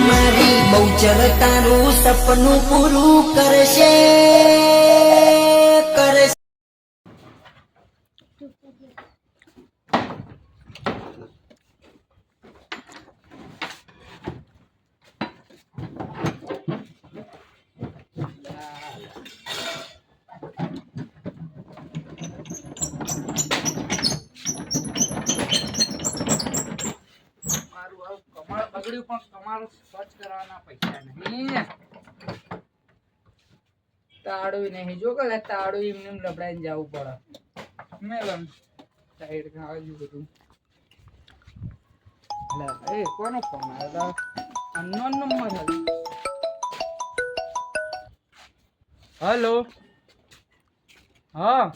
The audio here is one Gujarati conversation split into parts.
મારી બહુચરતાનું સપનું પૂરું કરશે કરશે તાળું નહીં જો કે તાળું એમને લબડાઈને જવું પડે મેલમ સાઈડ ખાવા બધું એ કોનો ફોન આવ્યો અનનોન નંબર હેલો હા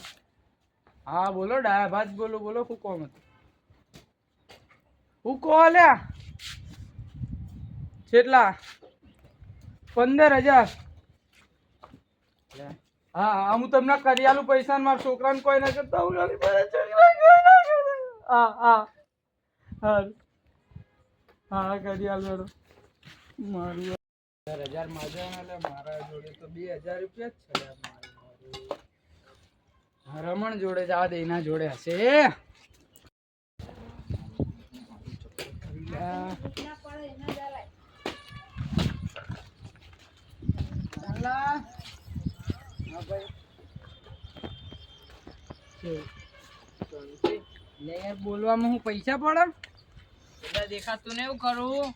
હા બોલો ડાયા ભાત બોલો બોલો શું કોમ હતું હું કહો લ્યા કેટલા 15,000 હા હા હું તમને કરી આલું પૈસા મારા છોકરાને કોઈ ના કરતા હું હા હા હા હા કરી આલું મારું 15,000 માજા મારા જોડે તો 2,000 રૂપિયા જ છે રમણ જોડે જ આ દે એના જોડે હશે બોલવામાં હું પૈસા પડે દેખાતું ને એવું કરું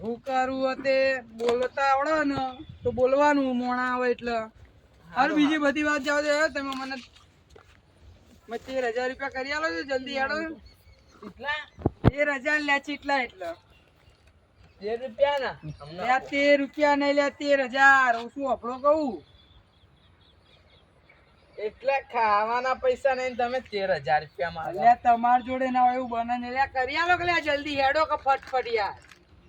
હું કરું તે બોલતા આવડે ને તો બોલવાનું મોણા આવે એટલે હારું બીજી બધી વાત જાવ દે તમે મને 13,000 રૂપિયા કરી આલો છો જલ્દી હેડો કેટલા 13,000 લે ચીટલા એટલે 13 રૂપિયા ના 13 રૂપિયા નહીં લે 13,000 હું શું આપણો કહું એટલે ખાવાના પૈસા નહીં તમે 13,000 રૂપિયા માં લે તમાર જોડે ના હોય એવું બને ને લે કરી આલો કે લે જલ્દી હેડો કે ફટફટ યાર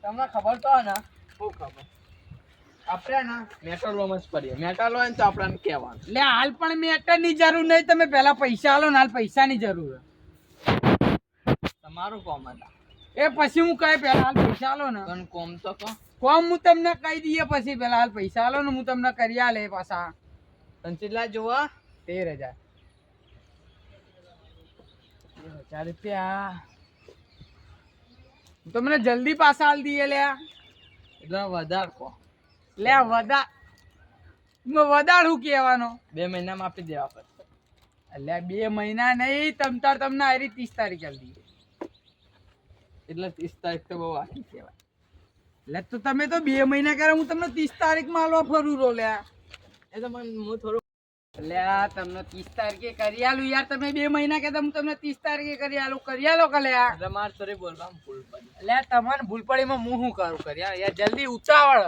તમને ખબર તો ને શું ખબર આપણે ના મેટલ માં જ પડીએ મેટલ હોય ને તો આપણને કહેવાનું લે હાલ પણ મેટર ની જરૂર નહીં તમે પહેલા પૈસા આલો ને હાલ પૈસાની જરૂર તમારું કોમ હતા એ પછી હું કહે પહેલા હાલ પૈસા આલો ને પણ કોમ તો કોમ હું તમને કહી દઈએ પછી પહેલા હાલ પૈસા આલો ને હું તમને કરી આલે પાછા સંચિતલા જોવા 13,000 રૂપિયા તમને જલ્દી પાછા હાલ દઈએ લે એટલે વધાર કો લે વધાર શું કહેવાનો 2 મહિનામાં આપી દેવા પડશે એટલે 2 મહિના નહીં તમતાર તમને આરી 30 તારીખ આલી દઈએ એટલે 30 તારીખ તો બહુ આખી કહેવાય એટલે તો તમે તો 2 મહિના કરે હું તમને 30 તારીખમાં આલવા ફરું રો લે એ તો હું થોડું એટલે તમને 30 તારીખે કરી આલું યાર તમે 2 મહિના કે હું તમને 30 તારીખે કરી આલો કલે તમાર સોરી બોલવામાં ભૂલ પડી એટલે તમારે ભૂલ પડીમાં હું શું કરું કર્યા યાર જલ્દી ઉતાવળ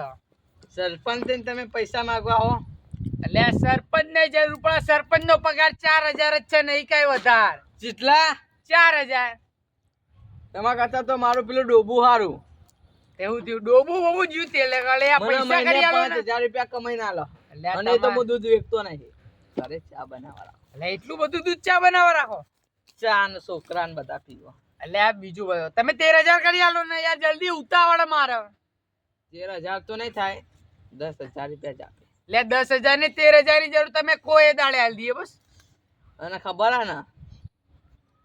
સરપંચ તમે પૈસા માંગવા હો એટલે સરપંચ ને જરૂર પડે સરપંચ નો પગાર 4,000 જ છે નહીં કઈ વધાર જેટલા 4,000 તમારા કરતા તો મારું પેલું ડોબું હારું એવું થયું ડોબું બહુ જ્યું તે લે પૈસા કરી આલો 5,000 રૂપિયા કમાઈ ના લો અને તો હું દૂધ વેચતો નહીં ઘરે ચા બનાવવા રાખો એટલે એટલું બધું દૂધ ચા બનાવવા રાખો ચા ને છોકરા ને બધા પીવો એટલે આ બીજું બધું તમે 13,000 કરી આલો ને યાર જલ્દી ઉતાવળ મારે 13,000 તો નહીં થાય 10,000 રૂપિયા જ આપે લે 10,000 ને 13,000 ની જરૂર તમે કોઈ દાડે હાલ દઈએ બસ અને ખબર હે ને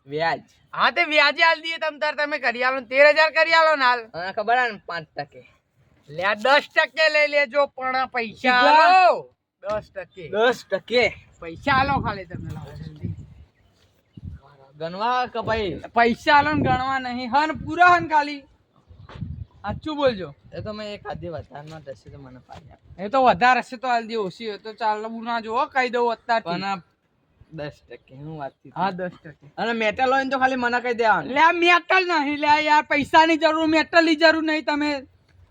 વ્યાજ હા તે વ્યાજે હાલ દઈએ તમે કરી આલો 13,000 કરી આલો ને હાલ અને ખબર હે ને 5% લે 10% લઈ લેજો પણ પૈસા આલો 10% પૈસા આલો ખાલી તમે ગણવા કે ભાઈ પૈસા આલો ને ગણવા નહીં હન પૂરા હન ખાલી સાચું બોલજો એ તો મેં એક આધી વધારમાં હશે તો મને પાડી આપે એ તો વધારે હશે તો હાલ દે ઓછી હોય તો ચાલ ના જો કહી દઉં અત્યારે પણ 10% હું વાત હા 10% અને મેટલ હોય ને તો ખાલી મને કહી દેવાનું લે મેટલ નહીં લે યાર પૈસાની જરૂર મેટલ ની જરૂર નહીં તમે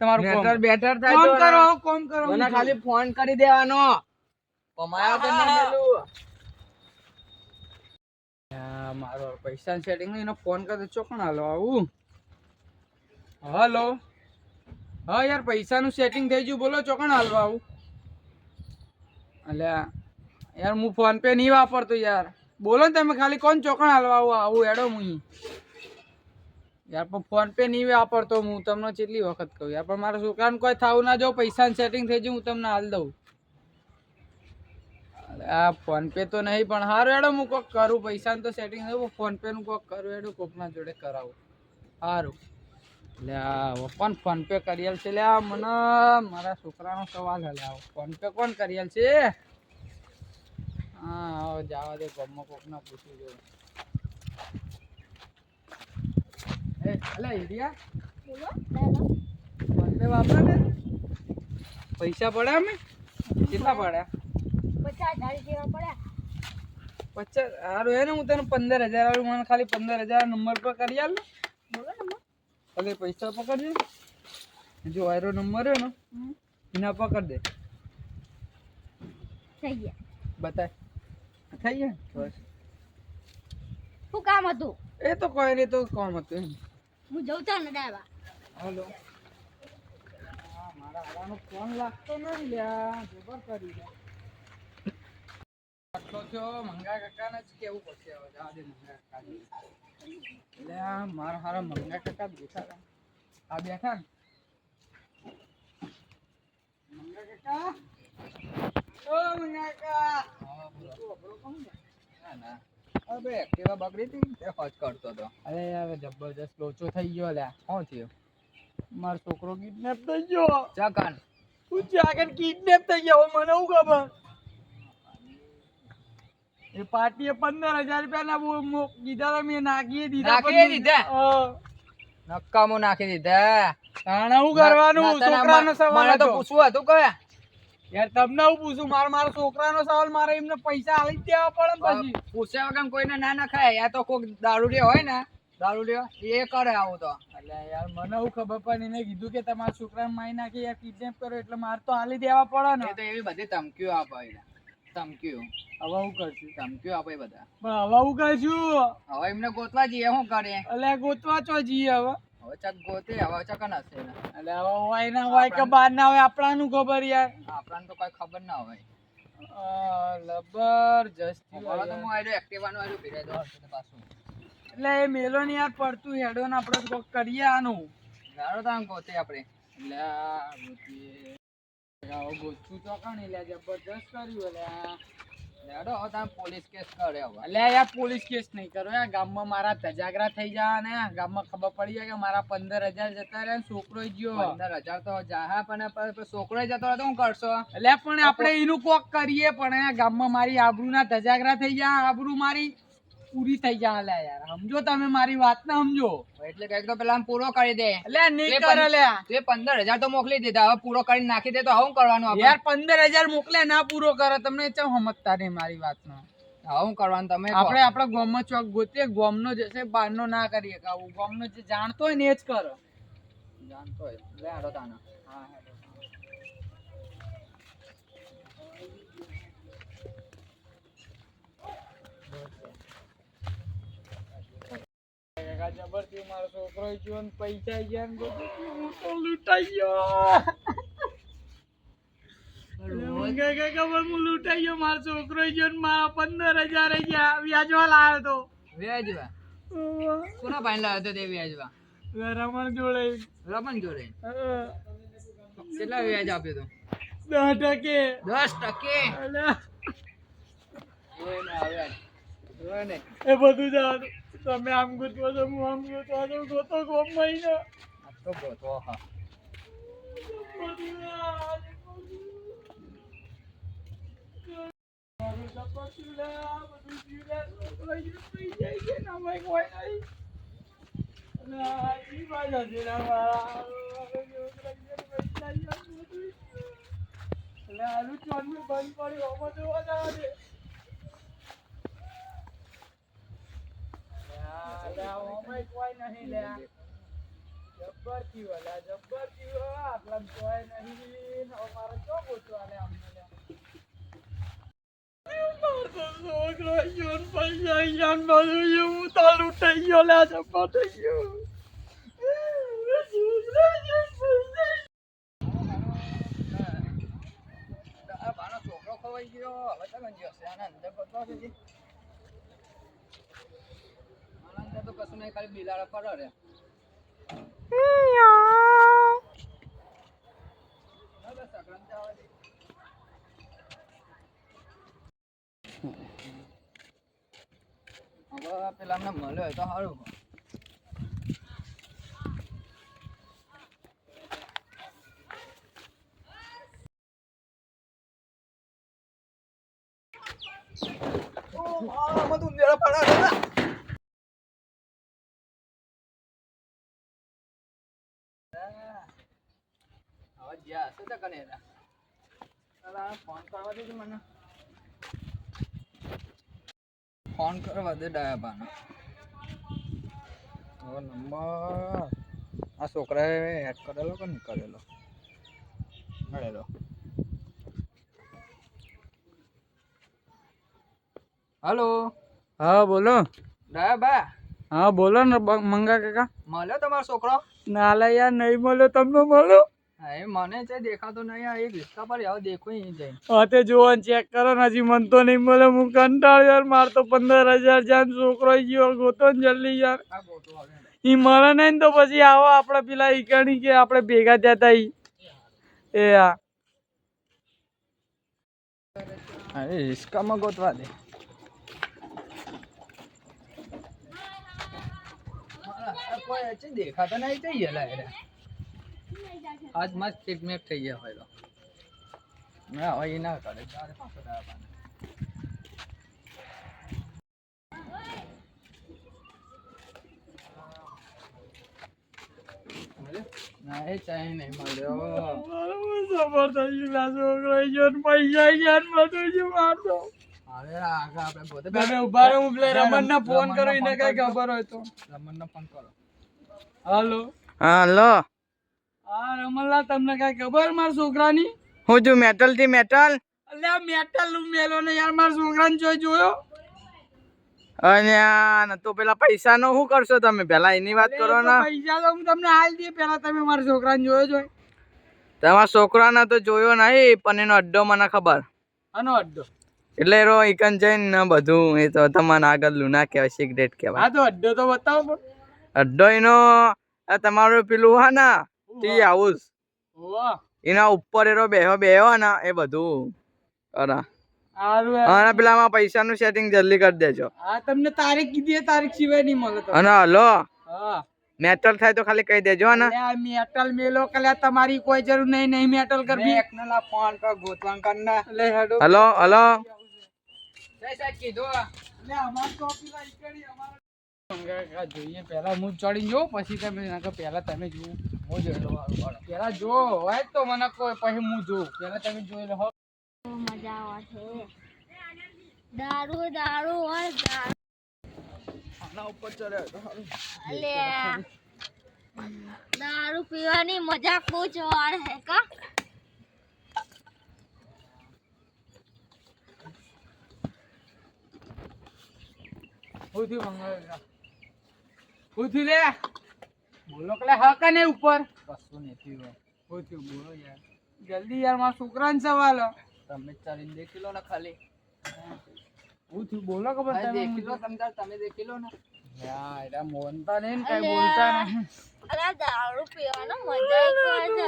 તમારું મેટર બેટર થાય તો કોમ કરો મને ખાલી ફોન કરી દેવાનો કમાયા તો નહીં મેલું મારો પૈસા સેટિંગ એનો ફોન કરી ચોકણ હાલો આવું હલો હા યાર પૈસાનું સેટિંગ થઈ ગયું બોલો ચોકણ હાલવા આવું એટલે યાર હું ફોન પે નહીં વાપરતો યાર બોલો ને તમે ખાલી કોણ ચોકણ હાલવા આવું હેડો હું યાર પણ ફોન પે નહીં વાપરતો હું તમને કેટલી વખત કહું યાર પણ મારા છોકરાને કોઈ થાવું ના જો પૈસાનું સેટિંગ થઈ જાય હું તમને હાલ દઉં આ ફોન પે તો નહીં પણ હારું હેડો હું કોક કરું પૈસાનું તો સેટિંગ થયું ફોન પે નું કોક કરું હેડો કોકના જોડે કરાવું સારું લે પણ ફોન પે કરિયેલ છે લે મને મારા છોકરાનો સવાલ હલે આવો ફોન પે કોણ કરિયેલ છે હા જવા દે ગમો કોકના પૂછી જો અલે ઈડિયા ફોન પે વાપરે ને પૈસા પડ્યા અમે કેટલા પડ્યા 50,000 જેવા પડ્યા 50 સારું હે ને હું તને 15,000 આલું મને ખાલી 15,000 નંબર પર કરી આલ બોલો ને ખાલી પૈસા પકડજે જો આયરો નંબર હે ને એના પકડ દે થઈ ગયા બતાય થઈ ગયા બસ શું કામ હતું એ તો કોઈ નહીં તો કોમ હતું એમ હું જઉં તો ને દાવા હાલો મારા હારાનો ફોન લાગતો નહીં લ્યા જબર કરી લે આટલો થયો મંગા કાકાને જ કેવું પડશે હવે જા દે મંગા કાકા એટલે મારા હારા મંગા કાકા બેઠા હતા આ બેઠા ને મંગા કાકા ઓ મંગા કાકા ના ના અબે એક્ટિવા બગડી હતી તે હોજ કરતો હતો અરે યાર જબરજસ્ત લોચો થઈ ગયો લ્યા શું થયું મારો છોકરો કિડનેપ થઈ ગયો ચાકન તું ચાકન કિડનેપ થઈ ગયો મને હું ખબર એ પાર્ટીએ 15,000 રૂપિયા કીધા મેં નાખી દીધા નક્કામો નાખી દીધા તાણા હું કરવાનું છોકરાનો સવાલ તો પૂછવું હતું કયા યાર તમને હું પૂછું મારો છોકરાનો સવાલ મારે એમને પૈસા આલી દેવા પડે પછી પૂછ્યા વગર કોઈને ના નખાય યા તો કોક દારૂડિયો હોય ને દારૂડિયો એ કરે આવું તો એટલે યાર મને હું ખબર પણ એને કીધું કે તમારા છોકરાને મારી નાખી યાર કિડનેપ કરો એટલે મારે તો આલી દેવા પડે ને તો એવી બધી ધમકીઓ આપે ધમકીઓ હવે હું કરશું ધમકીઓ આપે બધા પણ હવે હું કરશું હવે એમને ગોતવા જઈએ શું કરે એટલે ગોતવા ચો જઈએ હવે હવે ચક ગોતે હવે ચકન હશે એટલે હવે હોય ના હોય કે બહાર ના હોય આપણાનું ખબર યાર આપણાને તો કઈ ખબર ના હોય જબરજસ્ત હવે તો હું આડો એક્ટિવાનો આડો ભીરે દો પાછું એટલે એ મેલો ની યાર પડતું હેડો ને આપણે કોક કરીએ આનું ગાડો તાન ગોતે આપણે એટલે આવો ગોચું તો કાણી લે જબરજસ્ત કર્યું એટલે લેડો હવે તમે પોલીસ કેસ કરે હવે એટલે યાર પોલીસ કેસ નહીં કરો યાર ગામમાં મારા તજાગરા થઈ જાય ને ગામમાં ખબર પડી જાય કે મારા 15,000 જતા રહ્યા છોકરો ગયો 15,000 તો જાહા પણ છોકરો જતો રહ્યો તો શું કરશો એટલે પણ આપણે એનું કોક કરીએ પણ ગામમાં મારી આબરૂના તજાગરા થઈ જાય આબરૂ મારી પૂરી થઈ જાય લે યાર સમજો તમે મારી વાત ને સમજો એટલે કઈક તો પેલા પૂરો કરી દે એટલે નહીં કરે લે તે 15,000 તો મોકલી દીધા હવે પૂરો કરીને નાખી દે તો શું કરવાનું યાર 15,000 મોકલે ના પૂરો કરે તમને ચમ સમજતા નહીં મારી વાત નો શું કરવાનું તમે આપણે આપણા ગામમાં ચોક ગોતીએ ગામનો જશે બહારનો ના કરીએ કે આવું ગામનો જે જાણતો હોય ને એ જ કરો જાણતો હોય લે હાડો તાના હા જબરથી મારો છોકરો ગયો ને પૈસા ગયા ને બધું હું તો લૂંટાઈ ગયો હું લૂંટાઈ ગયો મારો છોકરો ગયો ને મારા 15,000 ગયા વ્યાજવા લાવ્યો તો વ્યાજવા કોના પાણી લાવ્યો તો તે વ્યાજવા રમણ જોડે કેટલા વ્યાજ આપ્યો તો 10% એ બધું જવાનું તમે આમ ગોતવો છો હું આમ ગોતવા છું ગોતો ગોમ મહિનો તો ગોતો હા બંધ પડી કોઈ નહીં લે જબ્બર થયું આટલા કોઈ નહીં મારે ચો ગોતવા લે અમને છોકરો ખવાઈ ગયો હવે ચાલો ગયો છે આના અંદર ગોતવા છે આના અંદર તો કશું નહીં ખાલી બિલાડા પડે રે હવે પેલા અમને મળ્યો હોય તો સારું. હવે જ્યાં હશે તો કને ફોન કરવા દેજો મને. ફોન કરવા દે ડાયા બાને. હવે નંબર આ છોકરાએ એડ કરેલો કે નહીં કરેલો? કરેલો. હલો. હા બોલો. ડાયા બા. હા બોલો ને મંગા કાકા. મળ્યો તમારો છોકરો? નાલા યાર નહીં મળ્યો, તમને મળ્યો? હા એ મને છે દેખાતો નહીં. આ એક રિક્ષા પર આવો દેખો અહીં જઈને. હા તે જોવો ચેક કરો ને, હજી મન તો નહીં મળે. હું કંટાળ યાર, માર તો 15,000 જાન છોકરો ગયો ગોતો ને જલ્દી યાર. આ ગોતો હવે. ઈ મળે નહીં ને તો પછી આવો આપણે પેલા ઈકણી કે આપણે ભેગા થયા ઈ. એ હા અરે રિક્ષામાં ગોતવા દે. કોઈ છે દેખાતો નહીં થઈ ગયેલા. આજ મસ્ત કિડનેપ થઈ ગયા હોય તો ના હોય એ ના કરે. ચારે પાછો ના એ ચાય નહીં મળ્યો. સફર થઈ ગયું છોકરો ગયો ને પૈસા ગયા ને બધું જ મારતો. હવે આગળ આપણે પોતે તમે ઉભા રહો, હું પેલા રમણને ફોન કરો, એને કઈ ખબર હોય તો. રમણને ફોન કરો. હાલો. હાલો, હા રમણલા, તમને કઈ ખબર મારા છોકરાની? હું છું મેટલ થી મેટલ. અલ્યા મેટલ નું મેલો ને યાર, મારા છોકરાને જોયો? અને આ તો પેલા પૈસા નો શું કરશો તમે? પેલા એની વાત કરો ને. પૈસા તો હું તમને હાલ દે, પેલા તમે મારા છોકરાને જોયો? તમારા છોકરાને તો જોયો નહીં, પણ એનો અડ્ડો મને ખબર. આનો અડ્ડો એટલે એનો ઈકન જઈને બધું એ તો તમારે આગળ લુના કહેવાય, સિગરેટ કહેવાય. હા તો અડ્ડો તો બતાવો. અડ્ડો એનો તમારું પેલું હા ને ટી હાઉસ, એના ઉપર એનો બેહો ને એ બધું કરા. અને પેલામાં પૈસાનું સેટિંગ જલ્દી કરી દેજો. હા તમને તારીખ કીધી, તારીખ સિવાય નહીં મળે. અને હલો, હા મેટલ થાય તો ખાલી કહી દેજો ને. મેટલ મેલો કલ્યા, તમારી કોઈ જરૂર નહીં. નહીં મેટલ કરવી. એકના ફોન પર ગોતવાન કરના. લે હેડો. હલો હલો, જોઈએ પેલા હું ચડી જો, પછી તમે પેલા તમે જુઓ. હું જોઈ પેલા જો હોય તો મને કોઈ, પછી હું જોઉં. પેલા તમે જોઈ લો. મજા આવે છે. દારૂ દારૂ હોય દારૂ. આના ઉપર ચડ્યો તો સારું. અલ્યા દારૂ પીવાની મજા કુછ और है का? પૂછ્યું લે, બોલો કલે હક ને ઉપર. કશું નથી હોય. પૂછ્યું બોલો યાર, જલ્દી યાર, મારા છોકરાને સવાલ. તમે ચાલીને દેખી લો ને ખાલી. પૂછ્યું બોલો ખબર હા, તમે દેખી લો તમે દેખી લો ને. યાર એડા મોનતા નહીં, કઈ બોલતા નહીં. અરે દારૂ પીવાનો મજા ઈ કરે છે.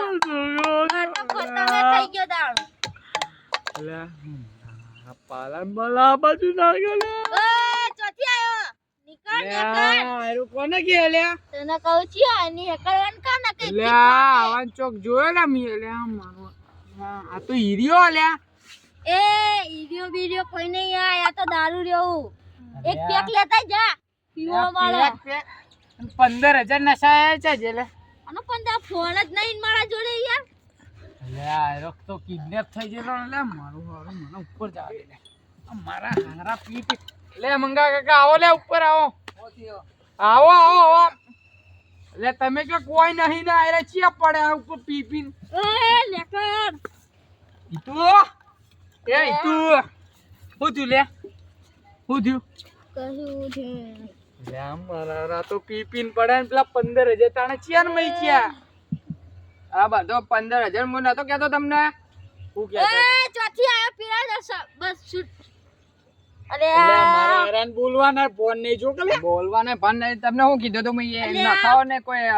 આ તો ખતરનાક થઈ ગયો દારૂ. પાલન બલા બાજુ ના ગયો. ઓય ચોથી આયો. નીકળ નીકળ. કોને કે લ્યા? તને કહું છું આની હેકરવાન કા ના કે લ્યા આવાન ચોક જોયો ને મી લ્યા મારો. આ તો હીરિયો લ્યા. એ ઈડિયો બીડિયો કોઈ નહીં આ તો દારૂ રહ્યો. એક પેક લેતા જા પીવો વાળો. 15,000 નશા છે જે લે. આનો પણ આ ફોન જ નહીં મારા જોડે યાર. લ્યા રખ તો કિડનેપ થઈ ગયેલો લે. મારું હારું મને ઉપર જાવે લે. મારા હારા પી લે. મંગા કાકા આવો લે, ઉપર આવો. આવો આવો આવો. લે તમે કે કોઈ નહીં ને આરે ચિયા પડે આ ઉપર પી પી. એ લેકર ઈતુ એ ઈતુ હું થયું લે? હું થયું? કહ્યું છે લે મારા રા તો પી પીન પડે ને પેલા 15,000 તાણે ચિયા ને મઈ ચિયા. આ બધો 15,000 હું નતો કેતો તમને. હું કે એ ચોથી આયો પીરા દસ બસ શૂટ. અરે મારા હેરાન બોલવાના ફોન નહીં જો કે બોલવાને ભાન નહીં. તમને શું કીધું તું મેં એ નખાવો ને કોઈ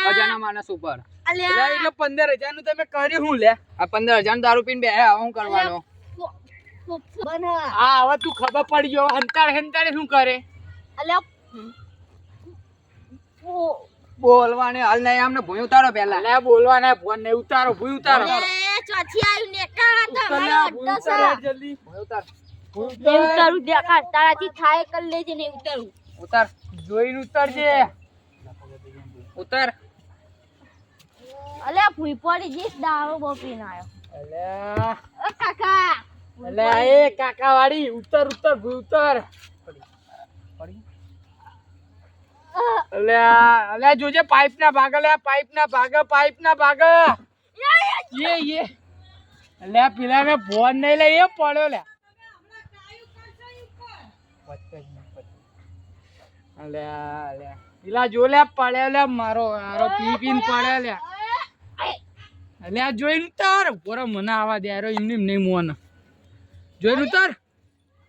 અજાણા માણસ ઉપર? અલ્યા એટલે 15,000 નું તમે કર્યું હું લે? આ 15,000 દારૂ પીને બે શું કરવાનો? બના આ હવે તું ખબર પડી ગયો હંતાડે શું કરે? અલ્યા બોલવાને હાલ નહીં. આમને ભૂઈ ઉતારો પેલા. લે બોલવાના ફોન નહીં ઉતારો ભૂઈ ઉતારો ચોથી આવ્યું ને કાળા ઉતાર, ભૂઈ ઉતાર જલ્દી ભૂઈ ઉતાર. ઉતારું દેખા તારાથી થાય કરી લેજે ને ઉતારું ઉતાર. જોઈને ઉતારજે. ઉતાર. અલ્યા ભૂઈ પડી જઈશ દારૂ બપીને આવ્યો અલ્યા ઓ કાકા અલ્યા એ કાકા વાળી ઉતાર ભૂઈ ઉતાર. અલ્યા જોજે પાઇપ ના ભાગ. ये અલ્યા પેલા ને ફોન નહીં લે એ પડ્યો લે. અલ્યા પેલા જો લે પડ્યો લે મારો પી પીને પડ્યો લે. અલ્યા જોઈને ઉતાર ઉપર મને આવા દે યાર એમને નહીં મોન જોઈને ઉતાર.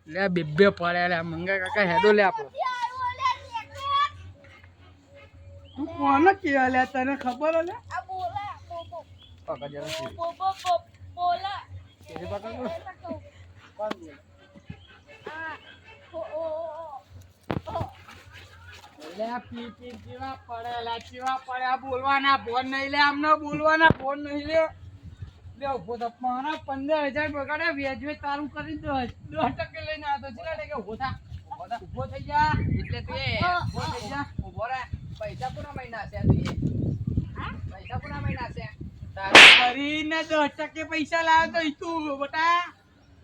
લે બે પડ્યા લે મંગા કાકા હેડો લે આપણો. તું કોને કે લે તને ખબર લે? આ બોલા પકડ જરા. બોલા તેરી પકડ. લે પી પી જેવા પડ્યા બોલવાના ફોન નહીં લે આમને બોલવાના ફોન નહીં લે. લે ઉભો તો મારા 15,000 બગાડે વેજવે તારું કરી 10% લઈને આવતો છે કે ઉભો થા ઉભો થઈ જા. એટલે તું એ ઉભો થઈ જા. ઉભો રહે. પૈસા પૂરા મહિના છે તું એ. પૈસા પૂરા મહિના છે. તારું કરીને 10% પૈસા લાવ્યો તો ઈ તું બટા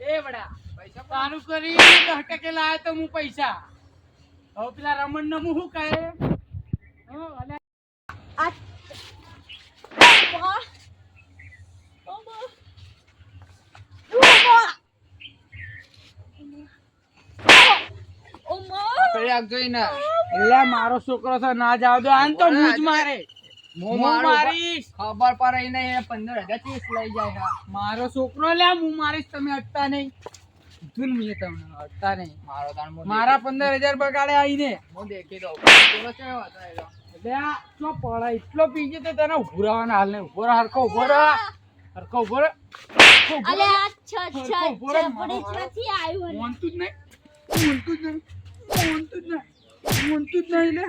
એ બડા પૈસા તારું કરીને 10% લાવ્યો તો હું પૈસા. હવે પેલા રમણ ને હું શું કહે અલે આ પકડી રાખજો એને. એટલે મારો છોકરો છે ના જાવ દો આન તો હું જ મારે હું મારીશ. મારીશ. ખબર પડે નહીં 15,000 ચીસ લઈ જાય. હા. મારો છોકરો લે હું મારીશ તમે અટતા નહીં ધૂન મેં તમને અટતા નહીં. મારો તાણ મોં મારા 15,000 બગાડે આવીને હું દેખી દઉં. પેલો કેવો હતો એનો? એટલે આ શું પડા એટલો પી ગયો તો તને ઉભો રહેવાના હાલ નહીં. ઉભો રહે હરખો ઉભો રહે. અલ્યા છપડી છથી આવ્યું મોનતું જ નહીં લે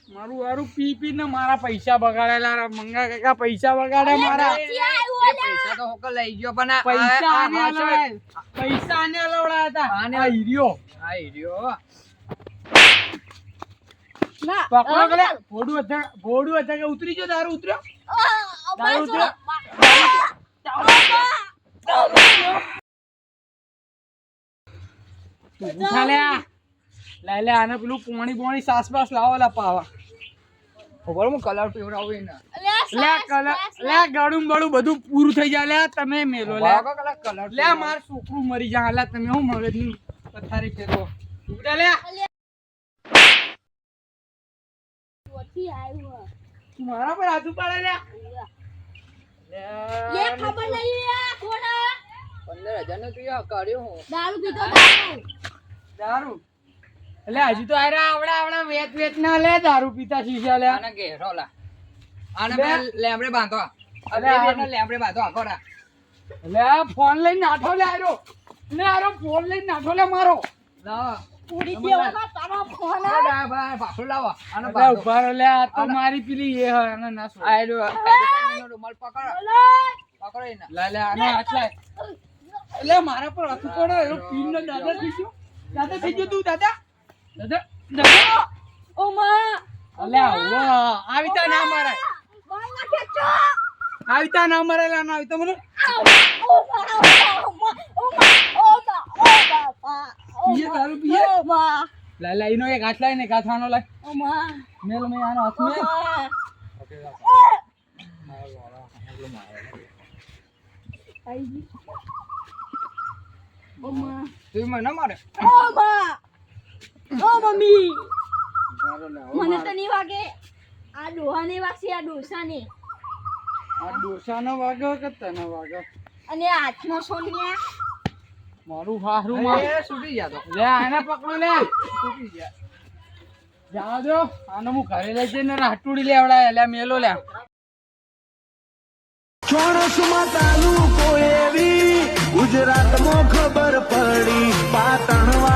મારું વારું પી પી ને મારા પૈસા બગાડેલા મંગા કાકા પૈસા બગાડે મારા. એ પૈસા તો હોકર લઈ ગયો પણ આ- પૈસા આ- આને આ- લવડાય. પૈસા આને લવડાયા હતા. આને આ હીર્યો આ હીર્યો. ના પકડો કે લે. ભોડું હતા કે ઉતરી ગયો દારૂ ઉતર્યો દારૂ ઉતર્યો ઉઠા લે લે આને પેલું પોણી સાસ બાસ લાવો લા પાવા. ખબર હું કલર પીવડાવું એને. લે કલર લે ગળું બળું બધું પૂરું થઈ જાય લે તમે મેલો લે વાગો કલર લે માર છોકરું મરી જા લે તમે હું મગજની પથારી ફેરવો ઉડા લે છથી આવ્યું તું મારા પર હાથ ઉપાડે લે એ ખબર નહીં આ કોના 15,000 નું તું કર્યું હું. દારૂ પીતો દારૂ એટલે હજી તો આવડા વેચ ના લે દારૂ પીતા શીશા લે આને ઘેરો લા. આને લે. બે લેમડે બાંધો. અલે આ આ- બેને લેમડે બાંધો આખો રા. એટલે આ ફોન લઈને નાઠો લે આરો ફોન લઈને નાઠો લે મારો લાવો. પૂરી દેવા તારો ફોન આ ડા બા પાછો લાવો. આને એટલે બાંધો. ઉભા રહો લે આ તો મારી પેલી એ હે આને ના છોડ. આ એનો રૂમાલ પકડો. પકડો એને. લે આનો હાથ લાય એટલે મારા પર હાથ પડે એનો પીન નો દાદા થઈ ગયો તું દાદા ઓ માં અલે આવો આવીતા ના મારાય બાંગા ખેચો આવીતા ના મારાય લા ના આવીતા મને પીએ દારૂ પીએ લાય એનો એક હાથ લાય ને એક હાથ આનો લાય મેલ મે આનો હાથ મે તું મને મારે. મમ્મી મને તો નહીં વાગે આ ડોહા ને વાગશે આ ડોસા ને આ ડોસાનો વાગ્યો કે તને વાગ્યો અને હાથમાં સોનિયા મારું હારું માં એ છૂટી ગયા તો લે આને પકડો લે છૂટી ગયા જાવ દો આને હું ઘરે લઈ જઈને હાટુડી લેવડાય લે મેલો લે ચોરસમાં તાલુકો એવી ગુજરાતમાં ખબર પડી પાટણ